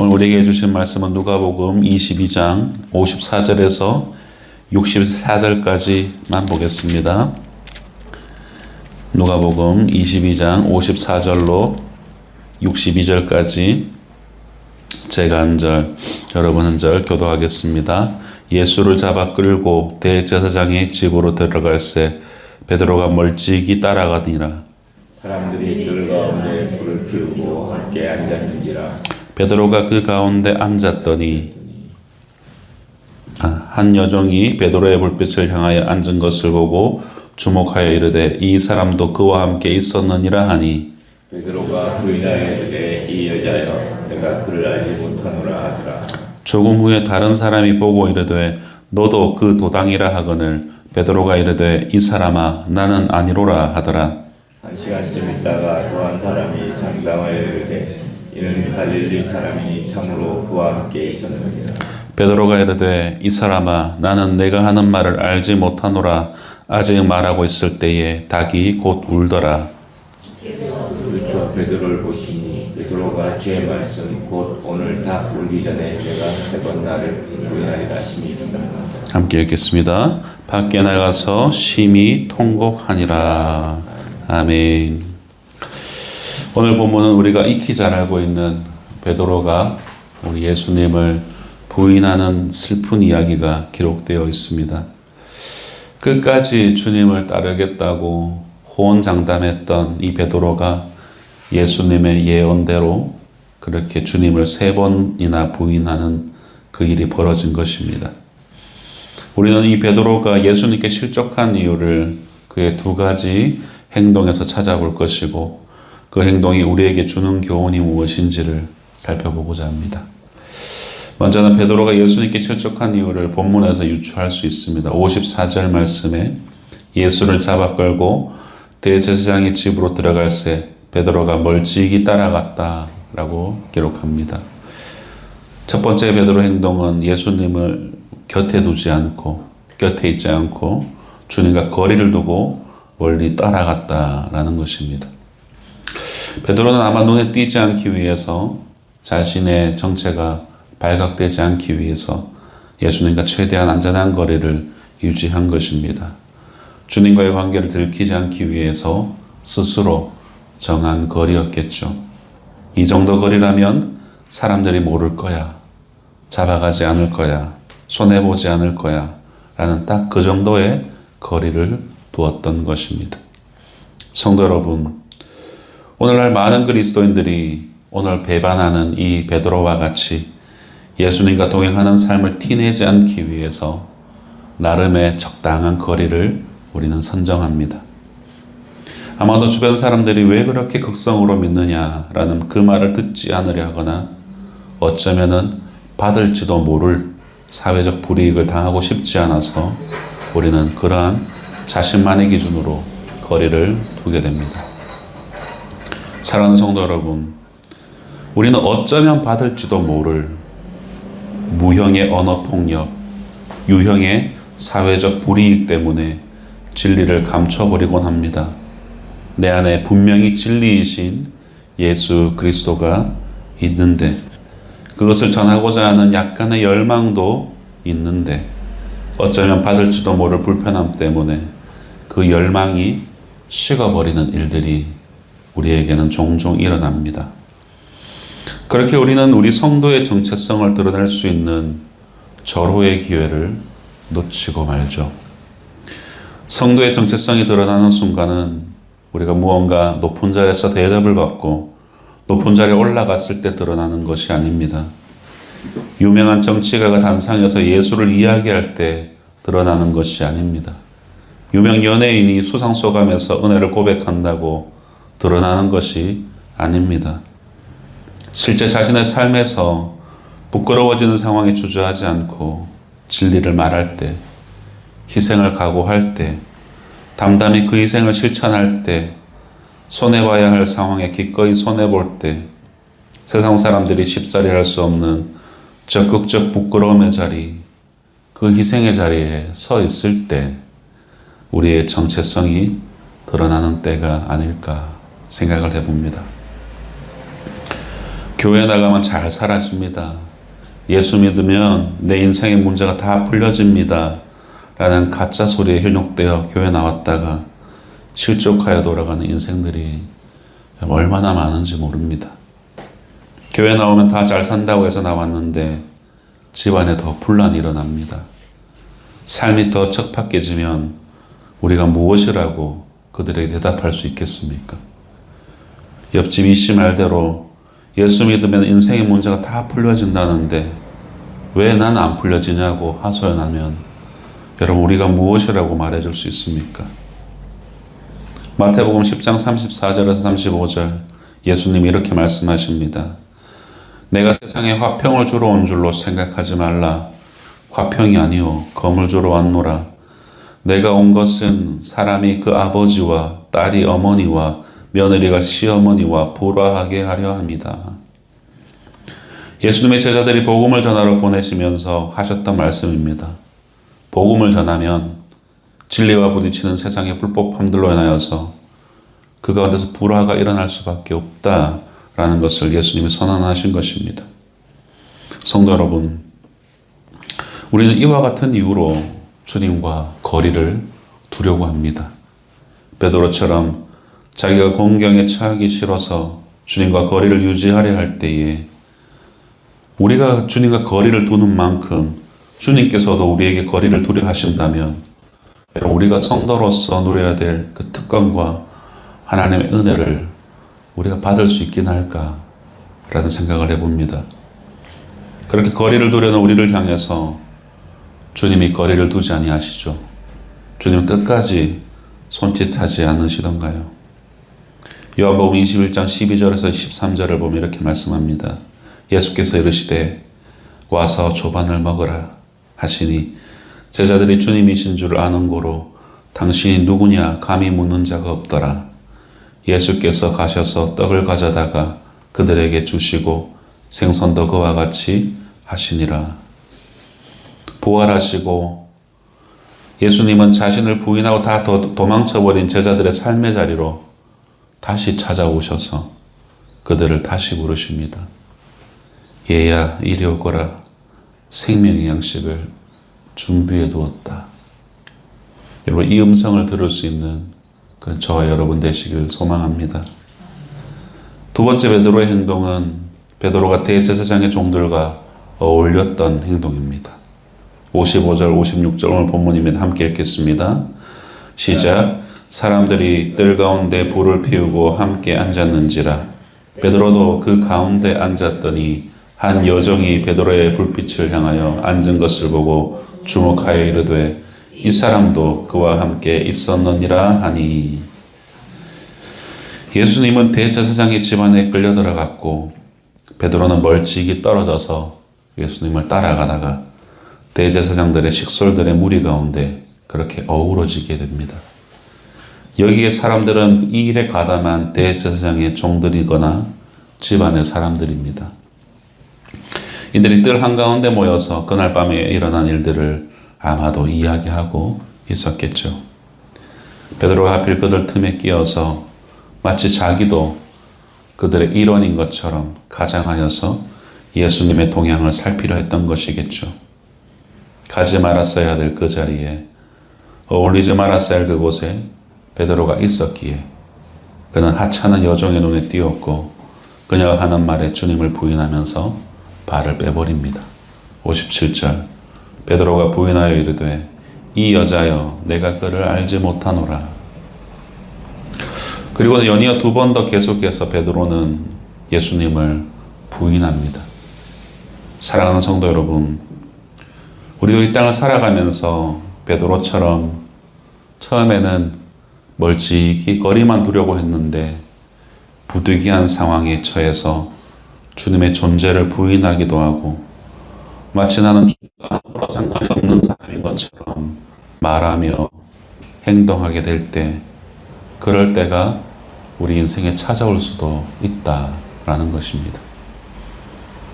오늘 우리에게 주신 말씀은 누가복음 22장 54절에서 64절까지만 보겠습니다. 누가복음 22장 54절로 62절까지 제가 한 절, 여러분 한 절 교도하겠습니다. 예수를 잡아 끌고 대제사장의 집으로 들어갈새 베드로가 멀찍이 따라가니라. 사람들이 들 가운데 불을 피우고 함께 앉았는지라. 베드로가 그 가운데 앉았더니 한 여종이 베드로의 불빛을 향하여 앉은 것을 보고 주목하여 이르되 이 사람도 그와 함께 있었느니라 하니 베드로가 그 여자에 이르되 이 여자여 내가 그를 알지 못하노라 하더라. 조금 후에 다른 사람이 보고 이르되 너도 그 도당이라 하거늘 베드로가 이르되 이 사람아 나는 아니로라 하더라. 한 시간쯤 있다가 또 한 사람이 장담하여 이르되 이는 갈릴리 사람이니 참으로 그와 함께 있었느니라. 베드로가 이르되 이 사람아 나는 내가 하는 말을 알지 못하노라. 아직 말하고 있을 때에 닭이 곧 울더라. 돌이켜 베드로를 보시니 베드로가 주의 말씀 곧 오늘 닭 울기 전에 내가 세 번 나를 부인하리라 하시니 함께 읽겠습니다. 밖에 나가서 심히 통곡하니라. 아멘. 오늘 본문은 우리가 익히 잘 알고 있는 베드로가 우리 예수님을 부인하는 슬픈 이야기가 기록되어 있습니다. 끝까지 주님을 따르겠다고 호언장담했던 이 베드로가 예수님의 예언대로 그렇게 주님을 3번이나 부인하는 그 일이 벌어진 것입니다. 우리는 이 베드로가 예수님께 실족한 이유를 그의 2가지 행동에서 찾아볼 것이고 그 행동이 우리에게 주는 교훈이 무엇인지를 살펴보고자 합니다. 먼저는 베드로가 예수님께 실족한 이유를 본문에서 유추할 수 있습니다. 54절 말씀에 예수를 잡아 끌고 대제사장의 집으로 들어갈새 베드로가 멀찍이 따라갔다라고 기록합니다. 첫 번째 베드로 행동은 예수님을 곁에 두지 않고 곁에 있지 않고 주님과 거리를 두고 멀리 따라갔다라는 것입니다. 베드로는 아마 눈에 띄지 않기 위해서 자신의 정체가 발각되지 않기 위해서 예수님과 최대한 안전한 거리를 유지한 것입니다. 주님과의 관계를 들키지 않기 위해서 스스로 정한 거리였겠죠. 이 정도 거리라면 사람들이 모를 거야, 잡아가지 않을 거야, 손해보지 않을 거야 라는 딱 그 정도의 거리를 두었던 것입니다. 성도 여러분, 오늘날 많은 그리스도인들이 오늘 배반하는 이 베드로와 같이 예수님과 동행하는 삶을 티내지 않기 위해서 나름의 적당한 거리를 우리는 선정합니다. 아마도 주변 사람들이 왜 그렇게 극성으로 믿느냐라는 그 말을 듣지 않으려 하거나 어쩌면은 받을지도 모를 사회적 불이익을 당하고 싶지 않아서 우리는 그러한 자신만의 기준으로 거리를 두게 됩니다. 사랑하는 성도 여러분, 우리는 어쩌면 받을지도 모를 무형의 언어폭력, 유형의 사회적 불이익 때문에 진리를 감춰버리곤 합니다. 내 안에 분명히 진리이신 예수 그리스도가 있는데 그것을 전하고자 하는 약간의 열망도 있는데 어쩌면 받을지도 모를 불편함 때문에 그 열망이 식어버리는 일들이 우리에게는 종종 일어납니다. 그렇게 우리는 우리 성도의 정체성을 드러낼 수 있는 절호의 기회를 놓치고 말죠. 성도의 정체성이 드러나는 순간은 우리가 무언가 높은 자리에서 대접을 받고 높은 자리에 올라갔을 때 드러나는 것이 아닙니다. 유명한 정치가가 단상에서 예수를 이야기할 때 드러나는 것이 아닙니다. 유명 연예인이 수상소감에서 은혜를 고백한다고 드러나는 것이 아닙니다. 실제 자신의 삶에서 부끄러워지는 상황에 주저하지 않고 진리를 말할 때, 희생을 각오할 때, 담담히 그 희생을 실천할 때, 손해봐야 할 상황에 기꺼이 손해볼 때, 세상 사람들이 쉽사리 할 수 없는 적극적 부끄러움의 자리, 그 희생의 자리에 서 있을 때 우리의 정체성이 드러나는 때가 아닐까 생각을 해봅니다. 교회 나가면 잘 사라집니다. 예수 믿으면 내 인생의 문제가 다 풀려집니다. 라는 가짜 소리에 현혹되어 교회 나왔다가 실족하여 돌아가는 인생들이 얼마나 많은지 모릅니다. 교회 나오면 다 잘 산다고 해서 나왔는데 집안에 더 분란이 일어납니다. 삶이 더 척박해지면 우리가 무엇이라고 그들에게 대답할 수 있겠습니까? 옆집 이씨 말대로 예수 믿으면 인생의 문제가 다 풀려진다는데 왜 난 안 풀려지냐고 하소연하면 여러분 우리가 무엇이라고 말해줄 수 있습니까? 마태복음 10장 34절에서 35절 예수님이 이렇게 말씀하십니다. 내가 세상에 화평을 주러 온 줄로 생각하지 말라. 화평이 아니요 검을 주러 왔노라. 내가 온 것은 사람이 그 아버지와 딸이 어머니와 며느리가 시어머니와 불화하게 하려 합니다. 예수님의 제자들이 복음을 전하러 보내시면서 하셨던 말씀입니다. 복음을 전하면 진리와 부딪히는 세상의 불법함들로 인하여서 그 가운데서 불화가 일어날 수밖에 없다라는 것을 예수님이 선언하신 것입니다. 성도 여러분, 우리는 이와 같은 이유로 주님과 거리를 두려고 합니다. 베드로처럼 자기가 공경에 처하기 싫어서 주님과 거리를 유지하려 할 때에 우리가 주님과 거리를 두는 만큼 주님께서도 우리에게 거리를 두려 하신다면 우리가 성도로서 누려야 될 그 특권과 하나님의 은혜를 우리가 받을 수 있긴 할까라는 생각을 해봅니다. 그렇게 거리를 두려는 우리를 향해서 주님이 거리를 두지 아니하시죠. 주님은 끝까지 손짓하지 않으시던가요? 요한복음 21장 12절에서 13절을 보면 이렇게 말씀합니다. 예수께서 이르시되 와서 조반을 먹으라 하시니 제자들이 주님이신 줄 아는 고로 당신이 누구냐 감히 묻는 자가 없더라. 예수께서 가셔서 떡을 가져다가 그들에게 주시고 생선도 그와 같이 하시니라. 부활하시고 예수님은 자신을 부인하고 다 도망쳐버린 제자들의 삶의 자리로 다시 찾아오셔서 그들을 다시 부르십니다. 얘야 이리 오거라. 생명의 양식을 준비해 두었다. 여러분 이 음성을 들을 수 있는 그런 저와 여러분 되시길 소망합니다. 두 번째 베드로의 행동은 베드로가 대제사장의 종들과 어울렸던 행동입니다. 55절 56절 오늘 본문입니다. 함께 읽겠습니다. 시작. 사람들이 뜰 가운데 불을 피우고 함께 앉았는지라. 베드로도 그 가운데 앉았더니 한 여종이 베드로의 불빛을 향하여 앉은 것을 보고 주목하여 이르되 이 사람도 그와 함께 있었느니라 하니. 예수님은 대제사장의 집안에 끌려 들어갔고 베드로는 멀찍이 떨어져서 예수님을 따라가다가 대제사장들의 식솔들의 무리 가운데 그렇게 어우러지게 됩니다. 여기에 사람들은 이 일에 가담한 대제사장의 종들이거나 집안의 사람들입니다. 이들이 뜰 한가운데 모여서 그날 밤에 일어난 일들을 아마도 이야기하고 있었겠죠. 베드로가 하필 그들 틈에 끼어서 마치 자기도 그들의 일원인 것처럼 가장하여서 예수님의 동향을 살피려 했던 것이겠죠. 가지 말았어야 될 그 자리에, 어울리지 말았어야 할 그곳에 베드로가 있었기에 그는 하찮은 여종의 눈에 띄었고 그녀가 하는 말에 주님을 부인하면서 발을 빼버립니다. 57절 베드로가 부인하여 이르되 이 여자여 내가 그를 알지 못하노라. 그리고 연이어 두 번 더 계속해서 베드로는 예수님을 부인합니다. 사랑하는 성도 여러분, 우리도 이 땅을 살아가면서 베드로처럼 처음에는 멀찍이 거리만 두려고 했는데 부득이한 상황에 처해서 주님의 존재를 부인하기도 하고 마치 나는 주님과 아무런 상관이 없는 사람인 것처럼 말하며 행동하게 될 때, 그럴 때가 우리 인생에 찾아올 수도 있다라는 것입니다.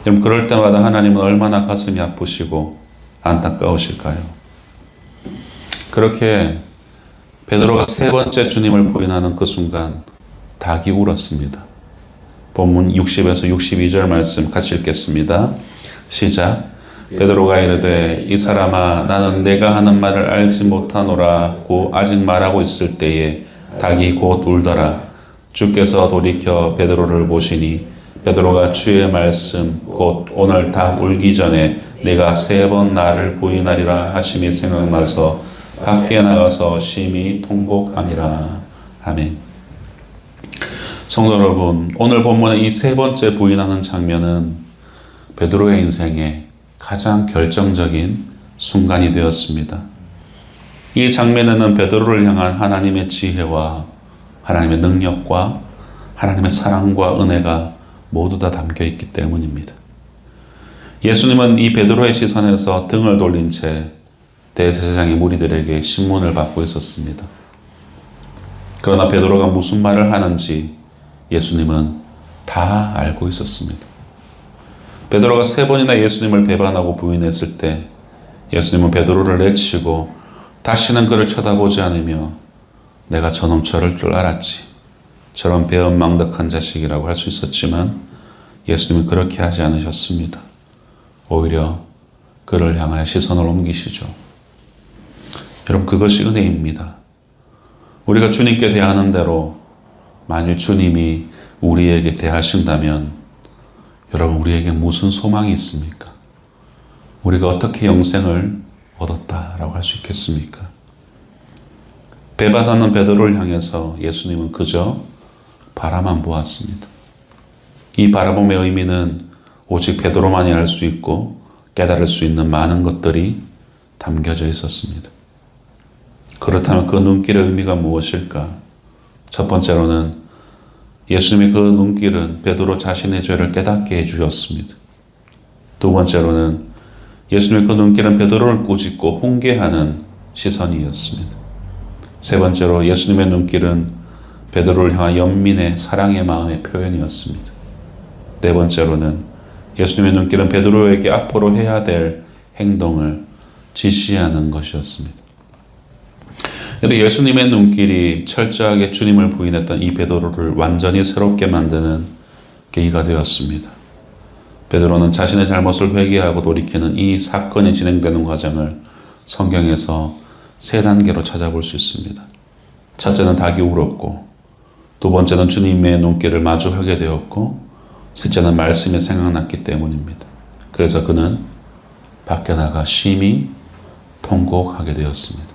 그럼 그럴 때마다 하나님은 얼마나 가슴이 아프시고 안타까우실까요? 그렇게 베드로가 세 번째 주님을 부인하는 그 순간 닭이 울었습니다. 본문 60에서 62절 말씀 같이 읽겠습니다. 시작. 베드로가 이르되 이 사람아 나는 내가 하는 말을 알지 못하노라고 아직 말하고 있을 때에 닭이 곧 울더라. 주께서 돌이켜 베드로를 보시니 베드로가 주의 말씀 곧 오늘 닭 울기 전에 내가 3번 나를 부인하리라 하심이 생각나서 밖에 나가서 심히 통곡하니라. 아멘. 성도 여러분, 오늘 본문의 이 3번째 부인하는 장면은 베드로의 인생에 가장 결정적인 순간이 되었습니다. 이 장면에는 베드로를 향한 하나님의 지혜와 하나님의 능력과 하나님의 사랑과 은혜가 모두 다 담겨 있기 때문입니다. 예수님은 이 베드로의 시선에서 등을 돌린 채 대제사장의 무리들에게 신문을 받고 있었습니다. 그러나 베드로가 무슨 말을 하는지 예수님은 다 알고 있었습니다. 베드로가 3번이나 예수님을 배반하고 부인했을 때 예수님은 베드로를 내치고 다시는 그를 쳐다보지 않으며 내가 저놈 저럴 줄 알았지. 저런 배은망덕한 자식이라고 할 수 있었지만 예수님은 그렇게 하지 않으셨습니다. 오히려 그를 향하여 시선을 옮기시죠. 여러분, 그것이 은혜입니다. 우리가 주님께 대하는 대로 만일 주님이 우리에게 대하신다면 여러분, 우리에게 무슨 소망이 있습니까? 우리가 어떻게 영생을 얻었다라고 할 수 있겠습니까? 배반하는 베드로를 향해서 예수님은 그저 바라만 보았습니다. 이 바라봄의 의미는 오직 베드로만이 알 수 있고 깨달을 수 있는 많은 것들이 담겨져 있었습니다. 그렇다면 그 눈길의 의미가 무엇일까? 첫 번째로는 예수님의 그 눈길은 베드로 자신의 죄를 깨닫게 해주셨습니다. 두 번째로는 예수님의 그 눈길은 베드로를 꾸짖고 훈계하는 시선이었습니다. 세 번째로 예수님의 눈길은 베드로를 향한 연민의 사랑의 마음의 표현이었습니다. 네 번째로는 예수님의 눈길은 베드로에게 앞으로 해야 될 행동을 지시하는 것이었습니다. 예수님의 눈길이 철저하게 주님을 부인했던 이 베드로를 완전히 새롭게 만드는 계기가 되었습니다. 베드로는 자신의 잘못을 회개하고 돌이키는 이 사건이 진행되는 과정을 성경에서 3단계로 찾아볼 수 있습니다. 첫째는 닭이 울었고, 두 번째는 주님의 눈길을 마주하게 되었고, 셋째는 말씀이 생각났기 때문입니다. 그래서 그는 밖에 나가 심히 통곡하게 되었습니다.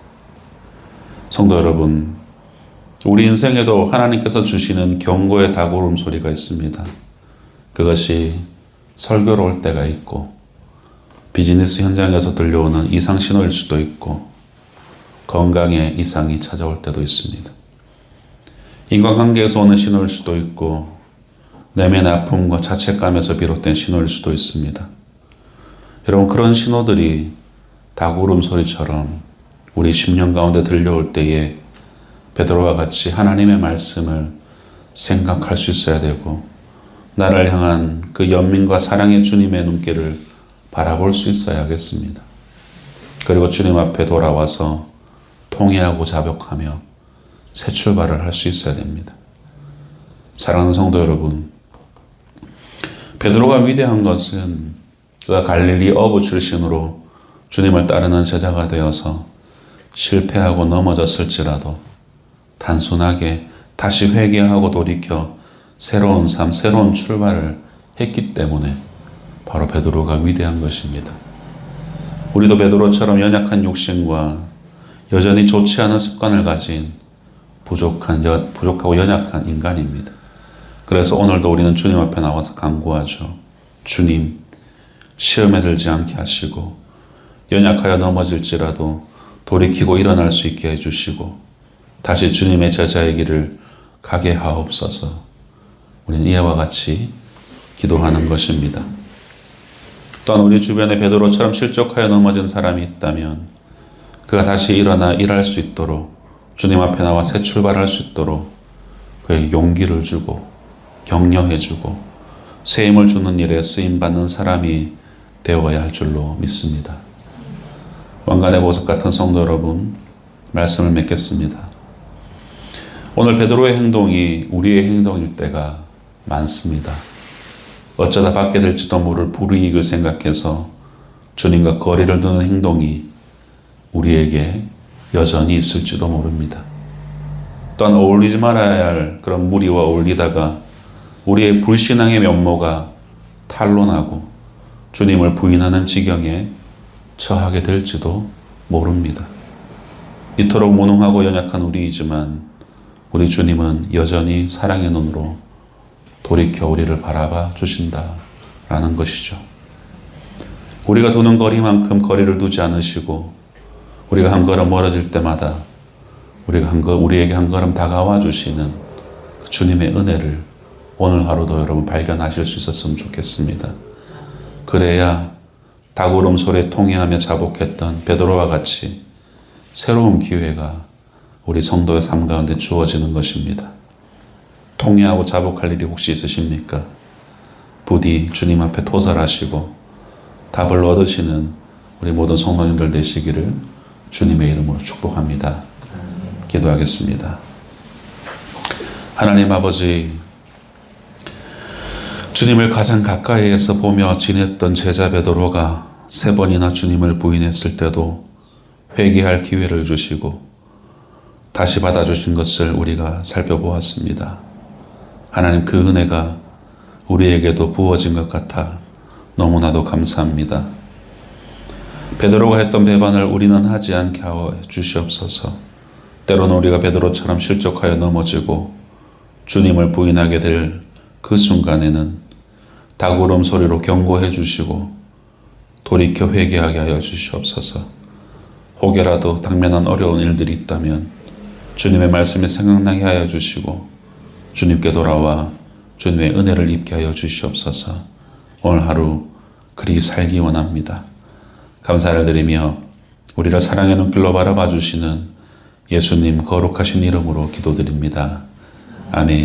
성도 여러분, 우리 인생에도 하나님께서 주시는 경고의 닭 울음소리가 있습니다. 그것이 설교로 올 때가 있고, 비즈니스 현장에서 들려오는 이상 신호일 수도 있고, 건강에 이상이 찾아올 때도 있습니다. 인간관계에서 오는 신호일 수도 있고, 내면의 아픔과 자책감에서 비롯된 신호일 수도 있습니다. 여러분, 그런 신호들이 닭 울음소리처럼 우리 심령 가운데 들려올 때에 베드로와 같이 하나님의 말씀을 생각할 수 있어야 되고, 나를 향한 그 연민과 사랑의 주님의 눈길을 바라볼 수 있어야겠습니다. 그리고 주님 앞에 돌아와서 통회하고 자복하며 새 출발을 할 수 있어야 됩니다. 사랑하는 성도 여러분, 베드로가 위대한 것은 그가 갈릴리 어부 출신으로 주님을 따르는 제자가 되어서 실패하고 넘어졌을지라도 단순하게 다시 회개하고 돌이켜 새로운 삶, 새로운 출발을 했기 때문에 바로 베드로가 위대한 것입니다. 우리도 베드로처럼 연약한 육신과 여전히 좋지 않은 습관을 가진 부족하고 연약한 인간입니다. 그래서 오늘도 우리는 주님 앞에 나와서 간구하죠. 주님, 시험에 들지 않게 하시고 연약하여 넘어질지라도 돌이키고 일어날 수 있게 해주시고 다시 주님의 제자의 길을 가게 하옵소서. 우리는 이와 같이 기도하는 것입니다. 또한 우리 주변에 베드로처럼 실족하여 넘어진 사람이 있다면 그가 다시 일어나 일할 수 있도록, 주님 앞에 나와 새 출발할 수 있도록 그에게 용기를 주고 격려해주고 새 힘을 주는 일에 쓰임받는 사람이 되어야 할 줄로 믿습니다. 왕관의 보석 같은 성도 여러분, 말씀을 맺겠습니다. 오늘 베드로의 행동이 우리의 행동일 때가 많습니다. 어쩌다 받게 될지도 모를 불이익을 생각해서 주님과 거리를 두는 행동이 우리에게 여전히 있을지도 모릅니다. 또한 어울리지 말아야 할 그런 무리와 어울리다가 우리의 불신앙의 면모가 탄로나고 주님을 부인하는 지경에 처하게 될지도 모릅니다. 이토록 무능하고 연약한 우리이지만 우리 주님은 여전히 사랑의 눈으로 돌이켜 우리를 바라봐 주신다라는 것이죠. 우리가 두는 거리만큼 거리를 두지 않으시고 우리가 한 걸음 멀어질 때마다 우리에게 한 걸음 다가와 주시는 그 주님의 은혜를 오늘 하루도 여러분 발견하실 수 있었으면 좋겠습니다. 그래야 닭울음 소리에 통회하며 자복했던 베드로와 같이 새로운 기회가 우리 성도의 삶 가운데 주어지는 것입니다. 통회하고 자복할 일이 혹시 있으십니까? 부디 주님 앞에 토설하시고 답을 얻으시는 우리 모든 성도님들 되시기를 주님의 이름으로 축복합니다. 기도하겠습니다. 하나님 아버지, 주님을 가장 가까이에서 보며 지냈던 제자 베드로가 3번이나 주님을 부인했을 때도 회개할 기회를 주시고 다시 받아주신 것을 우리가 살펴보았습니다. 하나님, 그 은혜가 우리에게도 부어진 것 같아 너무나도 감사합니다. 베드로가 했던 배반을 우리는 하지 않게 하여 주시옵소서. 때로는 우리가 베드로처럼 실족하여 넘어지고 주님을 부인하게 될 그 순간에는 닭울음 소리로 경고해 주시고 돌이켜 회개하게 하여 주시옵소서. 혹여라도 당면한 어려운 일들이 있다면 주님의 말씀이 생각나게 하여 주시고 주님께 돌아와 주님의 은혜를 입게 하여 주시옵소서. 오늘 하루 그리 살기 원합니다. 감사를 드리며 우리를 사랑의 눈길로 바라봐 주시는 예수님 거룩하신 이름으로 기도드립니다. 아멘.